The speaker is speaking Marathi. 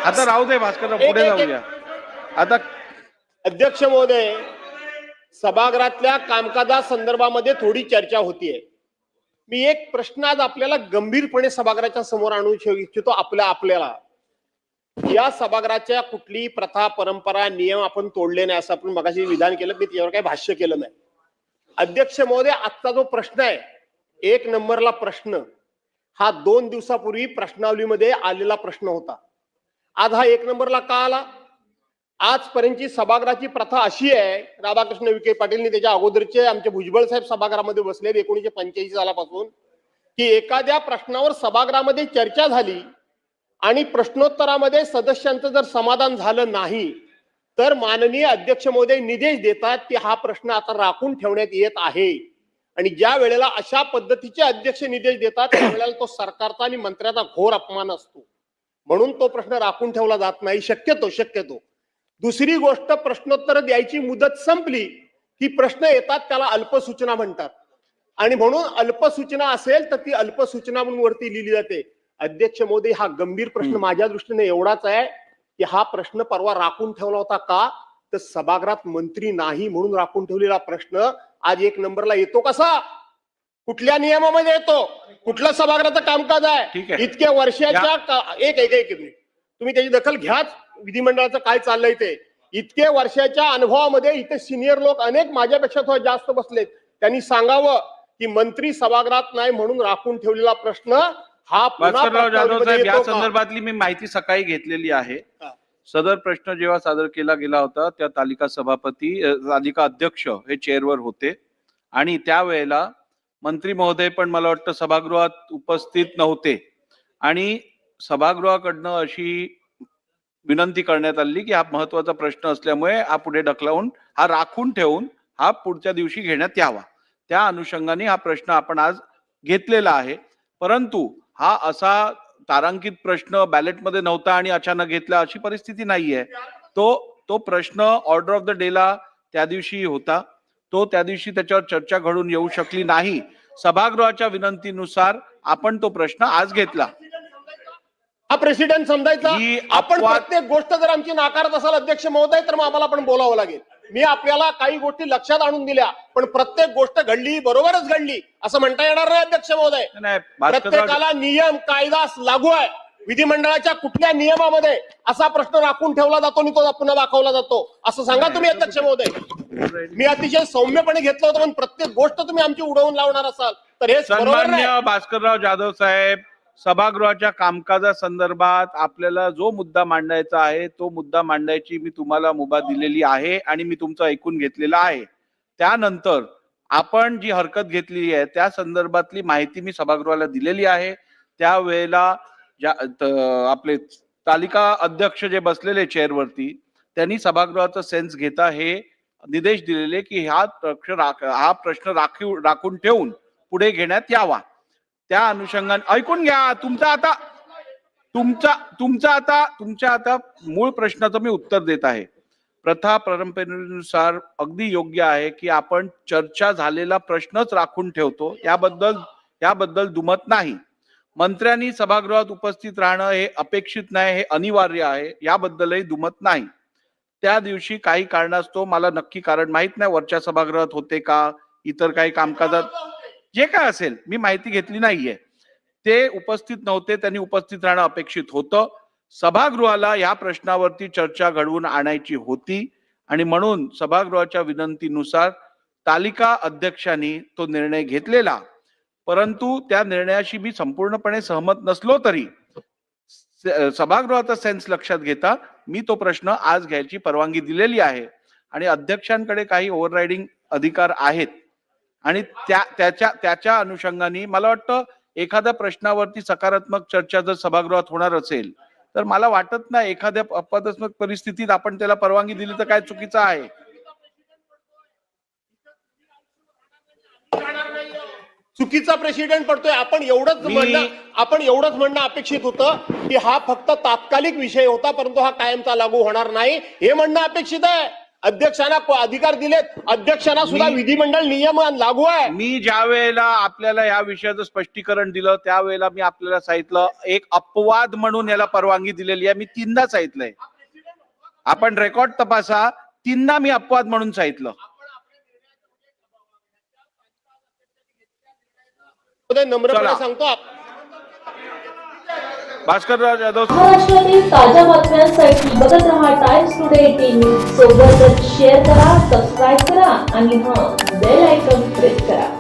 आता राहू दे भास्कर, पुढे जाऊया. आता अध्यक्ष महोदय, सभागृहातल्या कामकाजा संदर्भामध्ये थोडी चर्चा होतीये. मी एक प्रश्न आज आपल्याला गंभीरपणे सभागृहाच्या समोर आणू इच्छितो. आपल्याला या सभागृहाच्या कुठली प्रथा, परंपरा, नियम आपण तोडले नाही असं आपण मगाशी विधान केलं. मी त्यावर काही भाष्य केलं नाही. अध्यक्ष महोदय, आजचा जो प्रश्न आहे, 1 नंबरला प्रश्न, हा 2 दिवसापूर्वी प्रश्नावलीमध्ये आलेला प्रश्न होता. आज हा 1 नंबरला का आला? आजपर्यंतची सभागृहाची प्रथा अशी आहे, राधाकृष्ण विखे पाटीलनी त्याच्या अगोदरचे आमचे भुजबळ साहेब सभागृहामध्ये बसले 1985 सालापासून, की एखाद्या प्रश्नावर सभागृहामध्ये चर्चा झाली आणि प्रश्नोत्तरामध्ये सदस्यांचं जर समाधान झालं नाही तर माननीय अध्यक्ष महोदय निर्देश देतात की हा प्रश्न आता राखून ठेवण्यात येत आहे. आणि ज्या वेळेला अशा पद्धतीचे अध्यक्ष निर्देश देतात त्यावेळेला तो सरकारचा आणि मंत्र्याचा घोर अपमान असतो. म्हणून तो प्रश्न राखून ठेवला जात नाही शक्यतो. दुसरी गोष्ट, प्रश्नोत्तर द्यायची मुदत संपली की प्रश्न येतात, त्याला अल्पसूचना म्हणतात. आणि म्हणून अल्पसूचना असेल तर ती अल्पसूचना म्हणून वरती लिहिली जाते. अध्यक्ष महोदय, हा गंभीर प्रश्न माझ्या दृष्टीने एवढाच आहे की हा प्रश्न परवा राखून ठेवला होता का? तर सभागृहात मंत्री नाही म्हणून राखून ठेवलेला प्रश्न आज 1 नंबरला येतो कसा? कुठल्या नियमामध्ये येतो? कुठलं सभागृहाचं कामकाज आहे? इतक्या वर्षाच्या एक मिनिट, तुम्ही त्याची दखल घ्याच. विधिमंडळाचं काय चाललंय ते इतके वर्षाच्या अनुभवामध्ये इथे सिनियर लोक अनेक माझ्यापेक्षा थोडं जास्त बसलेत. त्यांनी सांगावं की मंत्री सभागृहात नाही म्हणून राखून ठेवलेला प्रश्न हा भास्करराव जाधव साहेब, या संदर्भातली मी माहिती सकाळी घेतलेली आहे. सदर प्रश्न जेव्हा सादर केला गेला होता त्या तालिका अध्यक्ष हे चेअरवर होते आणि त्यावेळेला मंत्री महोदय पण मला वाटतं सभागृहात उपस्थित नव्हते आणि सभागृहाकडनं अशी विनंती करण्यात आली की हा महत्वाचा प्रश्न असल्यामुळे हा पुढे ढकलवून हा राखून ठेवून हा पुढच्या दिवशी घेण्यात यावा. त्या अनुषंगाने हा प्रश्न आपण आज घेतलेला आहे. परंतु हा असा तारांकित प्रश्न बॅलेटमध्ये नव्हता आणि अचानक घेतला अशी परिस्थिती नाहीये. तो प्रश्न ऑर्डर ऑफ द डेला त्या दिवशी होता. त्या दिवशी त्याच्यावर चर्चा घडून येऊ शकली नाही. सभागृहाच्या विनंतीनुसार आपण तो प्रश्न आज घेतला. हा प्रेसिडेंट समजायचा. आपण प्रत्येक गोष्ट जर आमची नाकारत असाल अध्यक्ष महोदय तर मग आम्हाला पण बोलावं लागेल. मी आपल्याला काही गोष्टी लक्षात आणून दिल्या पण प्रत्येक गोष्ट घडली बरोबरच घडली असं म्हणता येणार नाही अध्यक्ष महोदय. प्रत्येकाला नियम कायदा लागू आहे. विधिमंडळाच्या कुठल्या नियमामध्ये असा प्रश्न राखून ठेवला जातो आणि तो पुन्हा दाखवला जातो असं सांगा तुम्ही अध्यक्ष महोदय. मी अतिशय सौम्यपणे घेतलं होतं पण प्रत्येक गोष्ट तुम्ही आमची उडवून लावणार असाल तर हे सन्माननीय भास्करराव जाधव साहेब, सभागृहाच्या कामकाजा संदर्भात आपल्याला जो मुद्दा मांडायचा आहे तो मुद्दा मांडायची मी तुम्हाला मुभा दिलेली आहे आणि मी तुमचं ऐकून घेतलेलं आहे. त्यानंतर आपण जी हरकत घेतलेली आहे त्या संदर्भातली माहिती मी सभागृहाला दिलेली आहे. त्यावेळेला आपले तालिका अध्यक्ष जे बसलेले चेअरवरती त्यांनी सभागृहाचा सेन्स घेता हे निर्देश दिलेले की हा प्रश्न राखून ठेवून पुढे घेण्यात यावा. त्या अनुषंगाने ऐकून घ्या. तुमच्या आता मूळ प्रश्नाचं मी उत्तर देत आहे. प्रथा परंपरेनुसार अगदी योग्य आहे की आपण चर्चा झालेला प्रश्नच राखून ठेवतो. याबद्दल दुमत नाही. मंत्र्यांनी सभागृहात उपस्थित राहणं हे अपेक्षित नाही, हे अनिवार्य आहे, याबद्दलही दुमत नाही. त्या दिवशी काही कारणास्तव मला नक्की कारण माहित नाही, वरच्या सभागृहात होते का इतर काही कामकाजात जे काय असेल मी माहिती घेतली नाहीये, ते उपस्थित नव्हते. त्यांनी उपस्थित राहणं अपेक्षित होतं. सभागृहाला या प्रश्नावरती चर्चा घडवून आणायची होती आणि म्हणून सभागृहाच्या विनंतीनुसार तालिका अध्यक्षांनी तो निर्णय घेतलेला. परंतु त्या निर्णयाशी मी संपूर्णपणे सहमत नसलो तरी सभागृहाचा सेन्स लक्षात घेता मी तो प्रश्न आज घ्यायची परवानगी दिलेली आहे आणि अध्यक्षांकडे काही ओव्हररायडिंग अधिकार आहेत आणि त्याच्या अनुषंगाने मला वाटतं एखाद्या प्रश्नावरती सकारात्मक चर्चा जर सभागृहात होणार असेल तर मला वाटत नाही एखाद्या अपवादात्मक परिस्थितीत आपण त्याला परवानगी दिली तर काय चुकीचं आहे. चुकीचा प्रेसिडेंट पडतोय. आपण एवढंच म्हणणं अपेक्षित होतं की हा फक्त तात्कालिक विषय होता परंतु हा कायमचा लागू होणार नाही हे म्हणणं अपेक्षित आहे. अध्यक्षांना अधिकार दिलेत, अध्यक्षांना सुद्धा मी- विधिमंडळ नियम लागू आहे. मी ज्या वेळेला आपल्याला या विषयाचं स्पष्टीकरण दिलं त्यावेळेला मी आपल्याला सांगितलं एक अपवाद म्हणून याला परवानगी दिलेली आहे. मी 3दा सांगितलंय, आपण रेकॉर्ड तपासा. 3दा मी अपवाद म्हणून सांगितलं. नम्रपणे चला. सांगतो. भास्करराव जाधव. महाराष्ट्रातील ताज्या बातम्यांसाठी बघत रहा टाइम्स टुडे टीव्ही. सोबतच शेअर करा, सबस्क्राईब करा आणि बेल आयकॉन प्रेस करा.